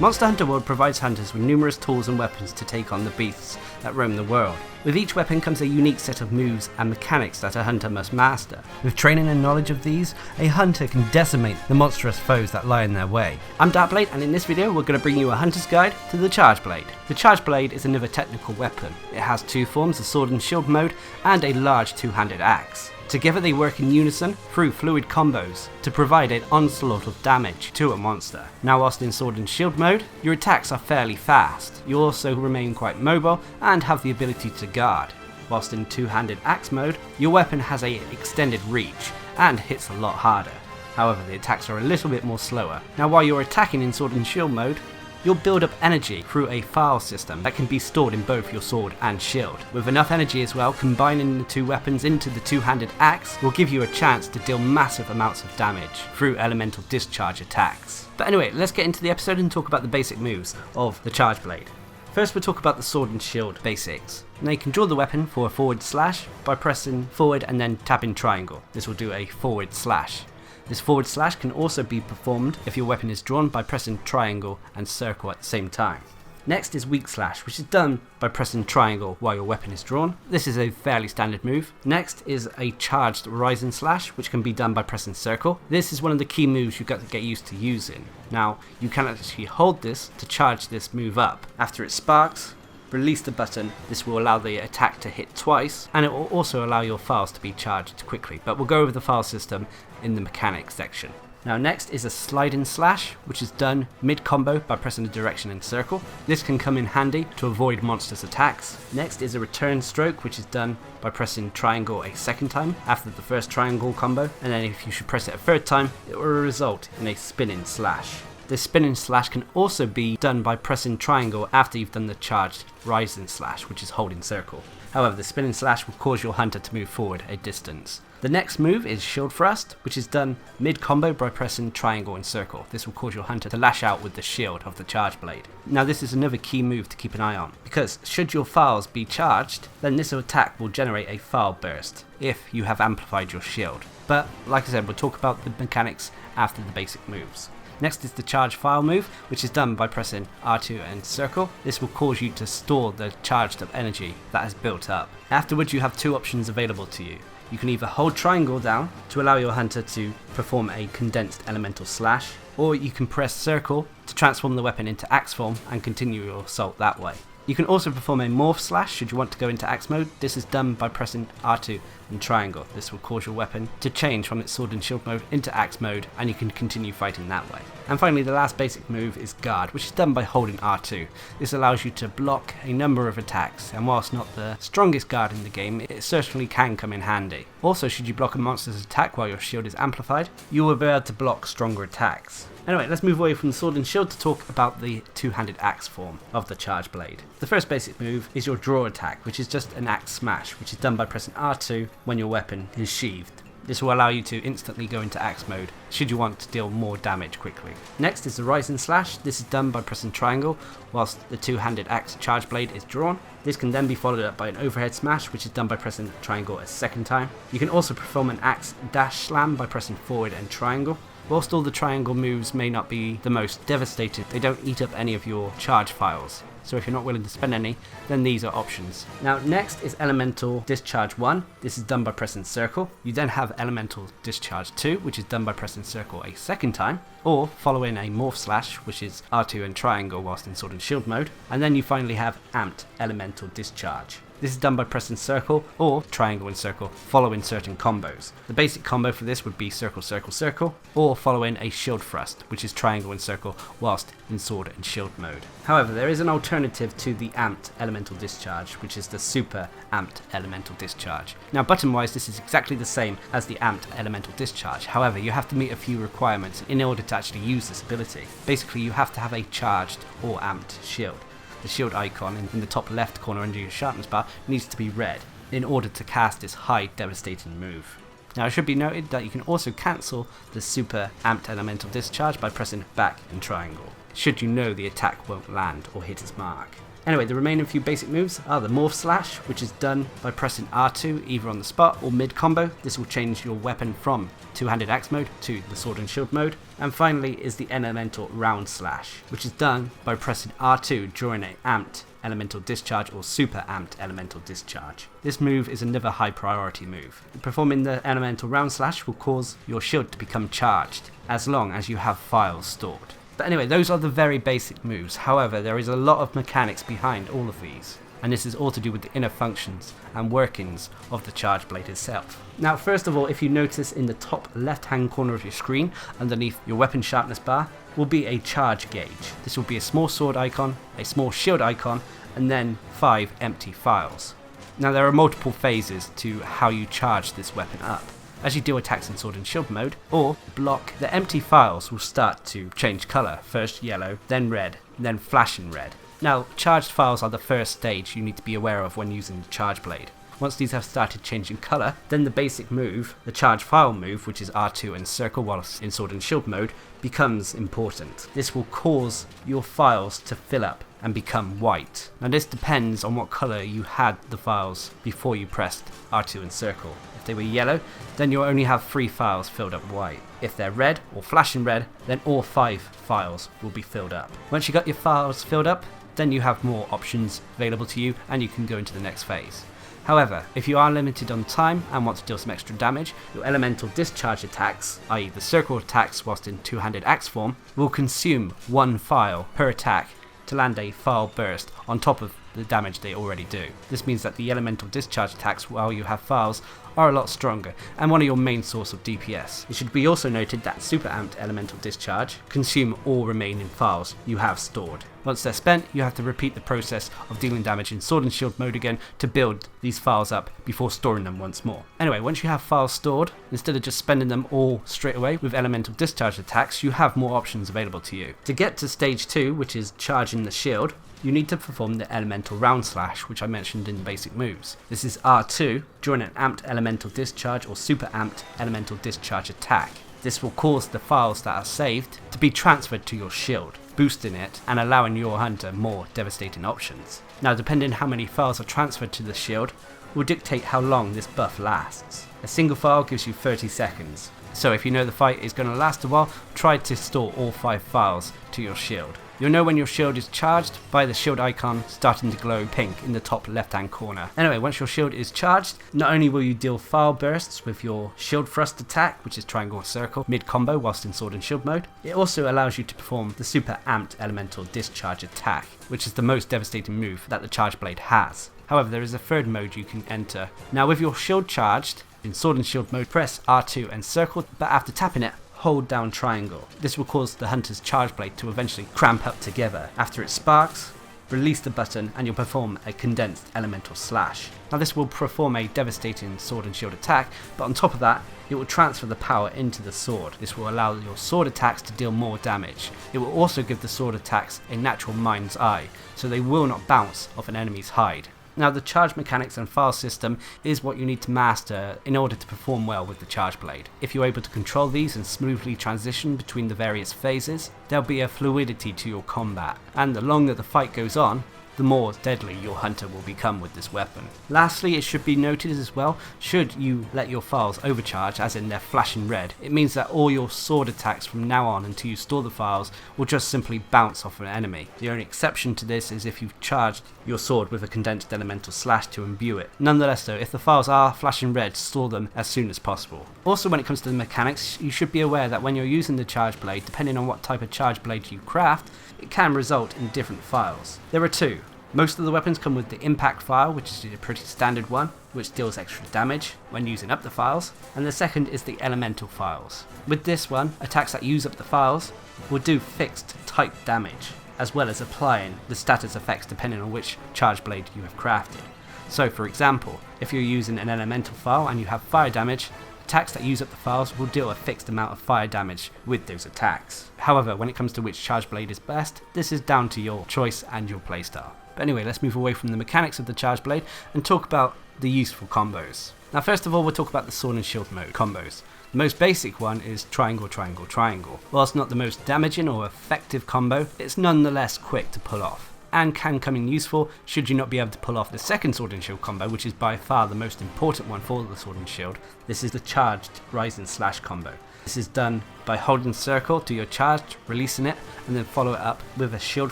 Monster Hunter World provides hunters with numerous tools and weapons to take on the beasts that roam the world. With each weapon comes a unique set of moves and mechanics that a hunter must master. With training and knowledge of these, a hunter can decimate the monstrous foes that lie in their way. I'm Blade, and in this video we're going to bring you a hunter's guide to the Charge Blade. The Charge Blade is another technical weapon. It has two forms, a sword and shield mode, and a large two-handed axe. Together they work in unison through fluid combos to provide an onslaught of damage to a monster. Now whilst in sword and shield mode, your attacks are fairly fast. You also remain quite mobile and have the ability to guard. Whilst in two-handed axe mode, your weapon has an extended reach and hits a lot harder. However, the attacks are a little bit more slower. Now while you're attacking in sword and shield mode, you'll build up energy through a PHIALS system that can be stored in both your sword and shield. With enough energy as well, combining the two weapons into the two-handed axe will give you a chance to deal massive amounts of damage through elemental discharge attacks. But anyway, let's get into the episode and talk about the basic moves of the Charge Blade. First we'll talk about the sword and shield basics. Now you can draw the weapon for a forward slash by pressing forward and then tapping triangle. This will do a forward slash. This forward slash can also be performed if your weapon is drawn by pressing triangle and circle at the same time. Next is weak slash, which is done by pressing triangle while your weapon is drawn. This is a fairly standard move. Next is a charged rising slash, which can be done by pressing circle. This is one of the key moves you've got to get used to using. Now you can actually hold this to charge this move up. After it sparks, release the button. This will allow the attack to hit twice, and it will also allow your files to be charged quickly, but we'll go over the file system in the mechanics section. Now next is a sliding slash, which is done mid-combo by pressing the direction and circle. This can come in handy to avoid monsters' attacks. Next is a return stroke, which is done by pressing triangle a second time after the first triangle combo, and then if you should press it a third time, it will result in a spinning slash. This spinning slash can also be done by pressing triangle after you've done the charged rising slash, which is holding circle. However, the spinning slash will cause your hunter to move forward a distance. The next move is shield thrust, which is done mid-combo by pressing triangle and circle. This will cause your hunter to lash out with the shield of the Charge Blade. Now this is another key move to keep an eye on, because should your files be charged, then this attack will generate a file burst if you have amplified your shield. But like I said, we'll talk about the mechanics after the basic moves. Next is the charge file move, which is done by pressing R2 and circle. This will cause you to store the charged up energy that has built up. Afterwards you have two options available to you. You can either hold triangle down to allow your hunter to perform a condensed elemental slash, or you can press circle to transform the weapon into axe form and continue your assault that way. You can also perform a morph slash should you want to go into axe mode. This is done by pressing R2 and triangle. This will cause your weapon to change from its sword and shield mode into axe mode, and you can continue fighting that way. And finally, the last basic move is guard, which is done by holding R2. This allows you to block a number of attacks, and whilst not the strongest guard in the game, it certainly can come in handy. Also, should you block a monster's attack while your shield is amplified, you will be able to block stronger attacks. Anyway, let's move away from the sword and shield to talk about the two-handed axe form of the Charge Blade. The first basic move is your draw attack, which is just an axe smash, which is done by pressing R2 when your weapon is sheathed. This will allow you to instantly go into axe mode should you want to deal more damage quickly. Next is the rising slash. This is done by pressing triangle whilst the two-handed axe Charge Blade is drawn. This can then be followed up by an overhead smash, which is done by pressing triangle a second time. You can also perform an axe dash slam by pressing forward and triangle. Whilst all the triangle moves may not be the most devastating, they don't eat up any of your charge files. So if you're not willing to spend any, then these are options. Now next is Elemental Discharge 1. This is done by pressing circle. You then have Elemental Discharge 2, which is done by pressing circle a second time, or following a morph slash, which is R2 and triangle whilst in sword and shield mode. And then you finally have Amped Elemental Discharge. This is done by pressing circle or triangle and circle following certain combos. The basic combo for this would be circle, circle, circle, or following a shield thrust, which is triangle and circle whilst in sword and shield mode. However, there is an alternative to the amped elemental discharge, which is the super amped elemental discharge. Now button wise, this is exactly the same as the amped elemental discharge. However, you have to meet a few requirements in order to actually use this ability. Basically, you have to have a charged or amped shield. The shield icon in the top left corner under your sharpness bar needs to be red in order to cast this high devastating move. Now it should be noted that you can also cancel the super amped elemental discharge by pressing back and triangle, should you know the attack won't land or hit its mark. Anyway, the remaining few basic moves are the Morph Slash, which is done by pressing R2 either on the spot or mid-combo. This will change your weapon from two-handed axe mode to the sword and shield mode. And finally is the Elemental Round Slash, which is done by pressing R2 during an amped elemental discharge or super amped elemental discharge. This move is another high priority move. Performing the Elemental Round Slash will cause your shield to become charged, as long as you have Phails stored. But anyway, those are the very basic moves. However, there is a lot of mechanics behind all of these, and this is all to do with the inner functions and workings of the charge blade itself. Now, first of all, if you notice in the top left hand corner of your screen, underneath your weapon sharpness bar, will be a charge gauge. This will be a small sword icon, a small shield icon, and then 5 empty Phails. Now, there are multiple phases to how you charge this weapon up. As you deal attacks in sword and shield mode, or block, the empty Phails will start to change colour, first yellow, then red, then flashing red. Now, charged Phails are the first stage you need to be aware of when using the charge blade. Once these have started changing colour, then the basic move, the charge Phail move, which is R2 and circle whilst in sword and shield mode, becomes important. This will cause your Phails to fill up and become white. Now this depends on what colour you had the Phails before you pressed R2 and circle. If they were yellow, then you'll only have 3 Phails filled up white. If they're red or flashing red, then all 5 Phails will be filled up. Once you got your Phails filled up, then you have more options available to you and you can go into the next phase. However, if you are limited on time and want to deal some extra damage, your elemental discharge attacks, i.e. the circle attacks whilst in two-handed axe form, will consume 1 Phail per attack to land a Phail burst on top of the damage they already do. This means that the elemental discharge attacks while you have Phails are a lot stronger and one of your main source of DPS. It should be also noted that super amped elemental discharge consume all remaining Phails you have stored. Once they're spent, you have to repeat the process of dealing damage in sword and shield mode again to build these Phails up before storing them once more. Anyway, once you have Phails stored, instead of just spending them all straight away with elemental discharge attacks, you have more options available to you. To get to stage 2, which is charging the shield, you need to perform the Elemental Round Slash, which I mentioned in the basic moves. This is R2 during an amped elemental discharge or super amped elemental discharge attack. This will cause the Phails that are saved to be transferred to your shield, boosting it and allowing your hunter more devastating options. Now, depending how many Phails are transferred to the shield will dictate how long this buff lasts. A single Phail gives you 30 seconds, so if you know the fight is going to last a while, try to store all 5 Phails to your shield. You'll know when your shield is charged by the shield icon starting to glow pink in the top left hand corner. Anyway, once your shield is charged, not only will you deal Phail bursts with your shield thrust attack, which is triangle or circle, mid combo whilst in sword and shield mode, it also allows you to perform the super amped elemental discharge attack, which is the most devastating move that the charge blade has. However, there is a third mode you can enter. Now with your shield charged, in sword and shield mode, press R2 and circle, but after tapping it, hold down triangle. This will cause the hunter's charge blade to eventually cramp up together. After it sparks, release the button and you'll perform a condensed elemental slash. Now this will perform a devastating sword and shield attack, but on top of that, it will transfer the power into the sword. This will allow your sword attacks to deal more damage. It will also give the sword attacks a natural mind's eye, so they will not bounce off an enemy's hide. Now the charge mechanics and Phail system is what you need to master in order to perform well with the charge blade. If you're able to control these and smoothly transition between the various phases, there'll be a fluidity to your combat, and the longer the fight goes on, the more deadly your hunter will become with this weapon. Lastly, it should be noted as well, should you let your Phails overcharge, as in they're flashing red, it means that all your sword attacks from now on until you store the Phails will just simply bounce off an enemy. The only exception to this is if you've charged your sword with a condensed elemental slash to imbue it. Nonetheless though, if the Phails are flashing red, store them as soon as possible. Also, when it comes to the mechanics, you should be aware that when you're using the charge blade, depending on what type of charge blade you craft, it can result in different Phails. There are 2. Most of the weapons come with the Impact Phail, which is a pretty standard one, which deals extra damage when using up the Phails, and the second is the Elemental Phails. With this one, attacks that use up the Phails will do fixed type damage, as well as applying the status effects depending on which charge blade you have crafted. So for example, if you're using an Elemental Phail and you have fire damage, attacks that use up the Phails will deal a fixed amount of fire damage with those attacks. However, when it comes to which charge blade is best, this is down to your choice and your playstyle. But anyway, let's move away from the mechanics of the charge blade and talk about the useful combos. Now first of all, we'll talk about the sword and shield mode combos. The most basic one is triangle, triangle, triangle. Whilst not the most damaging or effective combo, it's nonetheless quick to pull off. and can come in useful should you not be able to pull off the second sword and shield combo, which is by far the most important one for the sword and shield. This is the charged rise and slash combo. This is done by holding circle to your charge, releasing it, and then follow it up with a shield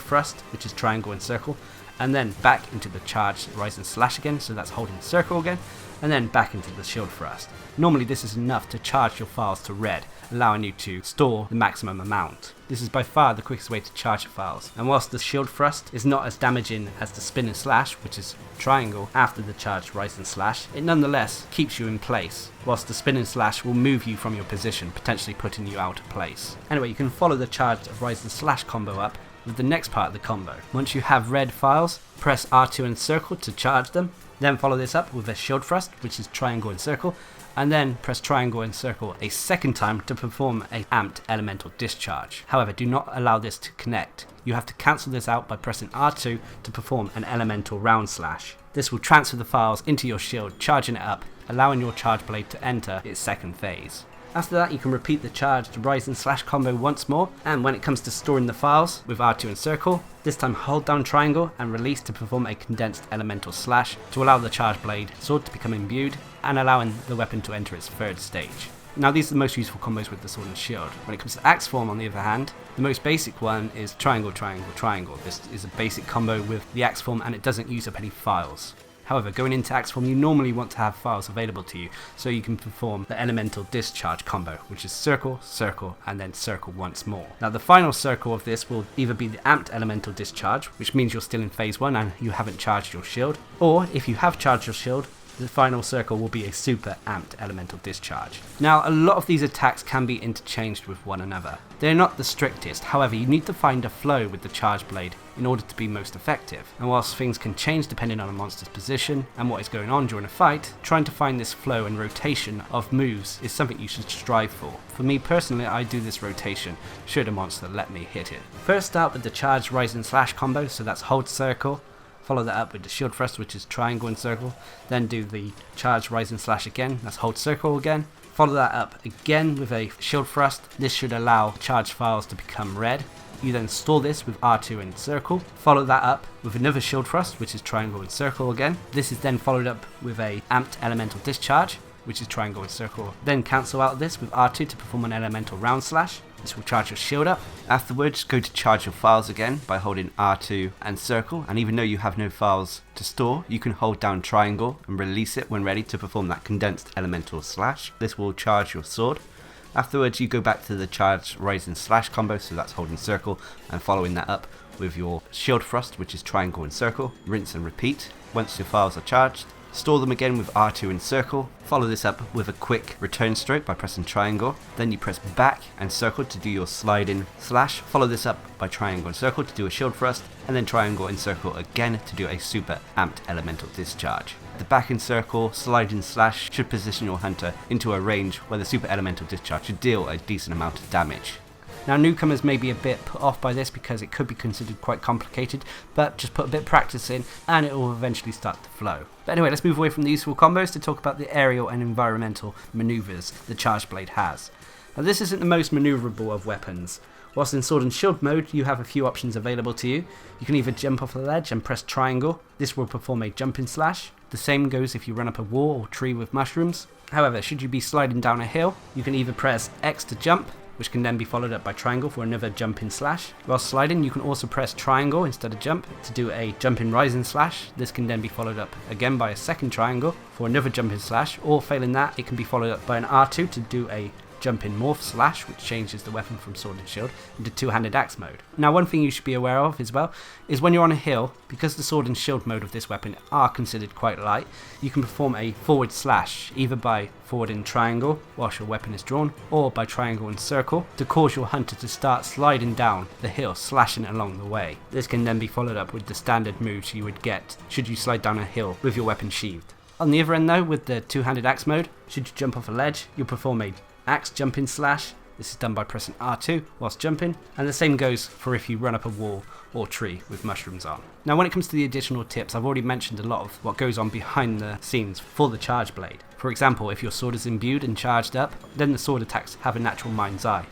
thrust, which is triangle and circle, and then back into the charged rise and slash again, so that's holding circle again, and then back into the shield thrust. Normally this is enough to charge your Phails to red, allowing you to store the maximum amount. This is by far the quickest way to charge your Phails, and whilst the shield thrust is not as damaging as the spin and slash, which is triangle after the charged rise and slash, it nonetheless keeps you in place, whilst the spin and slash will move you from your position, potentially putting you out of place. Anyway, you can follow the charged rise and slash combo up with the next part of the combo. Once you have red Phails, press R2 and circle to charge them, then follow this up with a shield thrust, which is triangle and circle, and then press triangle and circle a second time to perform a amped elemental discharge. However, do not allow this to connect. You have to cancel this out by pressing R2 to perform an elemental round slash. This will transfer the Phails into your shield, charging it up, allowing your charge blade to enter its second phase. After that, you can repeat the charged rise and slash combo once more, and when it comes to storing the Phails with R2 and circle, this time hold down triangle and release to perform a condensed elemental slash to allow the charge blade sword to become imbued and allowing the weapon to enter its third stage. Now these are the most useful combos with the sword and shield. When it comes to axe form on the other hand, the most basic one is triangle, triangle, triangle. This is a basic combo with the axe form and it doesn't use up any Phails. However, going into axe form, you normally want to have Phails available to you, so you can perform the elemental discharge combo, which is circle, circle, and then circle once more. Now the final circle of this will either be the amped elemental discharge, which means you're still in phase 1 and you haven't charged your shield, or if you have charged your shield, the final circle will be a super amped elemental discharge. Now a lot of these attacks can be interchanged with one another. They're not the strictest, however you need to find a flow with the charge blade in order to be most effective. And whilst things can change depending on a monster's position and what is going on during a fight, trying to find this flow and rotation of moves is something you should strive for. For me personally, I do this rotation should a monster let me hit it. First start with the charged rise and slash combo, so that's hold circle. Follow that up with the shield thrust, which is triangle and circle. Then do the charge rise and slash again, that's hold circle again. Follow that up again with a shield thrust. This should allow charged Phails to become red. You then store this with R2 and circle. Follow that up with another shield thrust, which is triangle and circle again. This is then followed up with a amped elemental discharge, which is triangle and circle. Then cancel out this with R2 to perform an elemental round slash. This will charge your shield up. Afterwards, go to charge your Phails again by holding R2 and circle, and even though you have no Phails to store, you can hold down triangle and release it when ready to perform that condensed elemental slash. This will charge your sword. Afterwards, you go back to the charge rise and slash combo, so that's holding circle and following that up with your shield thrust, which is triangle and circle. Rinse and repeat. Once your Phails are charged, store them again with R2 and circle. Follow this up with a quick return stroke by pressing triangle. Then you press back and circle to do your sliding slash. Follow this up by triangle and circle to do a shield thrust. And then triangle and circle again to do a super amped elemental discharge. The back and circle sliding slash should position your hunter into a range where the super elemental discharge should deal a decent amount of damage. Now newcomers may be a bit put off by this because it could be considered quite complicated, but just put a bit of practice in and it will eventually start to flow. But anyway, let's move away from the useful combos to talk about the aerial and environmental maneuvers the charge blade has. Now this isn't the most maneuverable of weapons. Whilst in sword and shield mode you have a few options available to you. You can either jump off a ledge and press triangle. This will perform a jumping slash. The same goes if you run up a wall or tree with mushrooms. However, should you be sliding down a hill, you can either press X to jump, which can then be followed up by triangle for another jumping slash. While sliding, you can also press triangle instead of jump to do a jumping rising slash. This can then be followed up again by a second triangle for another jumping slash, or failing that, it can be followed up by an R2 to do a jumping morph slash, which changes the weapon from sword and shield into two-handed axe mode. Now one thing you should be aware of as well is when you're on a hill, because the sword and shield mode of this weapon are considered quite light, you can perform a forward slash either by forward in triangle whilst your weapon is drawn, or by triangle and circle to cause your hunter to start sliding down the hill, slashing along the way. This can then be followed up with the standard moves you would get should you slide down a hill with your weapon sheathed. On the other end though, with the two-handed axe mode, should you jump off a ledge, you'll perform a axe jumping slash. This is done by pressing R2 whilst jumping, and the same goes for if you run up a wall or tree with mushrooms on. Now when it comes to the additional tips, I've already mentioned a lot of what goes on behind the scenes for the charge blade. For example, if your sword is imbued and charged up, then the sword attacks have a natural mind's eye,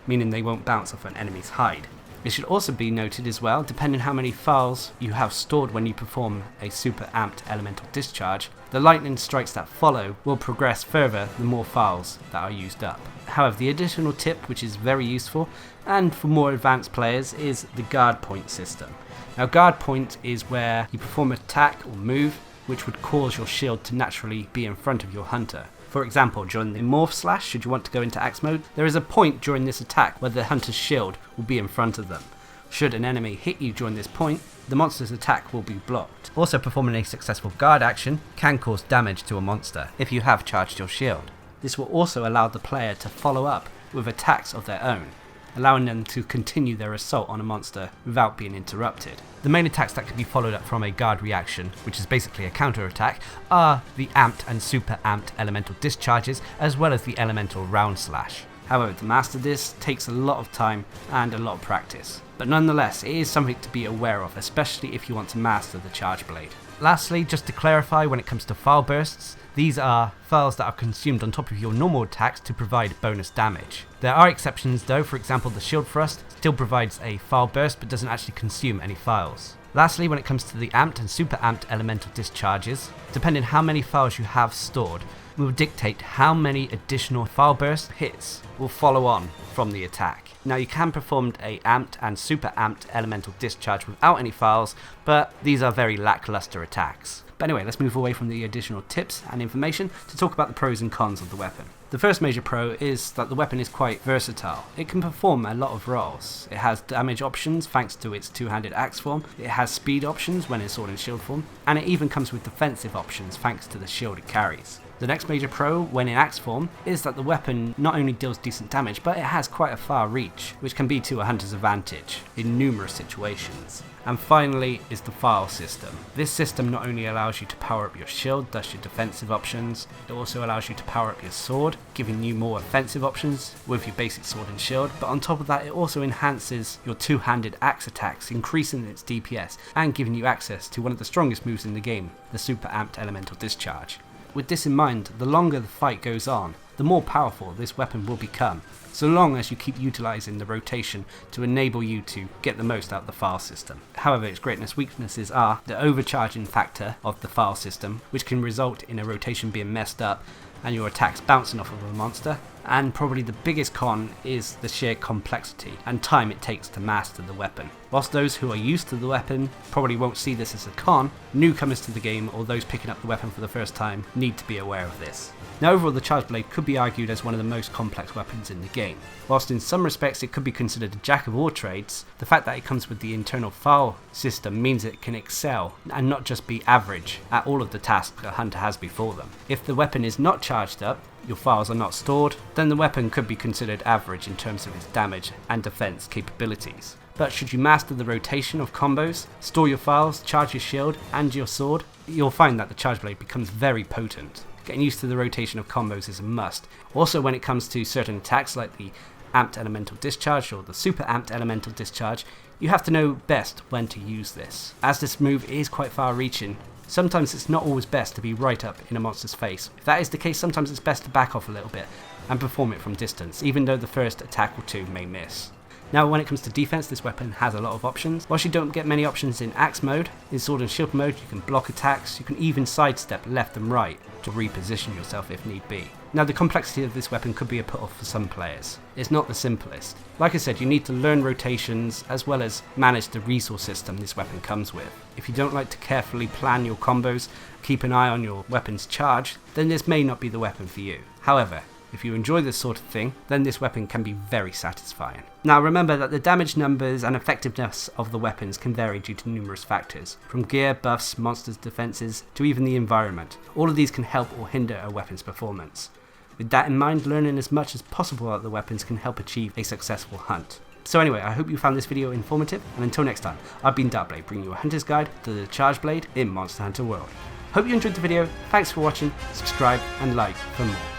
meaning they won't bounce off an enemy's hide. It should also be noted as well, depending how many Phails you have stored when you perform a super amped elemental discharge, the lightning strikes that follow will progress further the more Phails that are used up. However, the additional tip, which is very useful and for more advanced players, is the guard point system. Now, guard point is where you perform an attack or move which would cause your shield to naturally be in front of your hunter. For example, during the morph slash, should you want to go into axe mode, there is a point during this attack where the hunter's shield will be in front of them. Should an enemy hit you during this point, the monster's attack will be blocked. Also, performing a successful guard action can cause damage to a monster if you have charged your shield. This will also allow the player to follow up with attacks of their own, allowing them to continue their assault on a monster without being interrupted. The main attacks that can be followed up from a guard reaction, which is basically a counter attack, are the amped and super amped elemental discharges, as well as the elemental round slash. However, to master this takes a lot of time and a lot of practice. But nonetheless, it is something to be aware of, especially if you want to master the charge blade. Lastly, just to clarify, when it comes to Phail bursts, these are Phails that are consumed on top of your normal attacks to provide bonus damage. There are exceptions though, for example the shield thrust still provides a Phail burst but doesn't actually consume any Phails. Lastly, when it comes to the amped and super amped elemental discharges, depending how many Phails you have stored, will dictate how many additional Phail burst hits will follow on from the attack. Now, you can perform a amped and super amped elemental discharge without any Phails, but these are very lackluster attacks. But anyway, let's move away from the additional tips and information to talk about the pros and cons of the weapon. The first major pro is that the weapon is quite versatile. It can perform a lot of roles. It has damage options thanks to its two-handed axe form, it has speed options when in sword and shield form, and it even comes with defensive options thanks to the shield it carries. The next major pro, when in axe form, is that the weapon not only deals decent damage, but it has quite a far reach, which can be to a hunter's advantage in numerous situations. And finally is the Phail system. This system not only allows you to power up your shield, thus your defensive options, it also allows you to power up your sword, giving you more offensive options with your basic sword and shield, but on top of that it also enhances your two-handed axe attacks, increasing its DPS and giving you access to one of the strongest moves in the game, the super amped elemental discharge. With this in mind, the longer the fight goes on, the more powerful this weapon will become, so long as you keep utilising the rotation to enable you to get the most out of the Phail system. However, its greatest weaknesses are the overcharging factor of the Phail system, which can result in a rotation being messed up and your attacks bouncing off of a monster, and probably the biggest con is the sheer complexity and time it takes to master the weapon. Whilst those who are used to the weapon probably won't see this as a con, newcomers to the game or those picking up the weapon for the first time need to be aware of this. Now, overall, the Charge Blade could be argued as one of the most complex weapons in the game. Whilst in some respects it could be considered a jack of all trades, the fact that it comes with the internal Phail system means it can excel and not just be average at all of the tasks a hunter has before them. If the weapon is not charged up, your Phails are not stored, then the weapon could be considered average in terms of its damage and defense capabilities. But should you master the rotation of combos, store your Phails, charge your shield and your sword, you'll find that the Charge Blade becomes very potent. Getting used to the rotation of combos is a must. Also, when it comes to certain attacks like the amped elemental discharge or the super amped elemental discharge, you have to know best when to use this. As this move is quite far reaching, sometimes it's not always best to be right up in a monster's face. If that is the case, sometimes it's best to back off a little bit and perform it from distance, even though the first attack or two may miss. Now, when it comes to defense, this weapon has a lot of options. Whilst you don't get many options in axe mode, in sword and shield mode you can block attacks, you can even sidestep left and right to reposition yourself if need be. Now, the complexity of this weapon could be a put off for some players. It's not the simplest. Like I said, you need to learn rotations as well as manage the resource system this weapon comes with. If you don't like to carefully plan your combos, keep an eye on your weapon's charge, then this may not be the weapon for you. However, if you enjoy this sort of thing, then this weapon can be very satisfying. Now, remember that the damage numbers and effectiveness of the weapons can vary due to numerous factors, from gear, buffs, monsters' defenses, to even the environment. All of these can help or hinder a weapon's performance. With that in mind, learning as much as possible about the weapons can help achieve a successful hunt. So anyway, I hope you found this video informative, and until next time, I've been Darkblade, bringing you a hunter's guide to the Charge Blade in Monster Hunter World. Hope you enjoyed the video, thanks for watching, subscribe and like for more.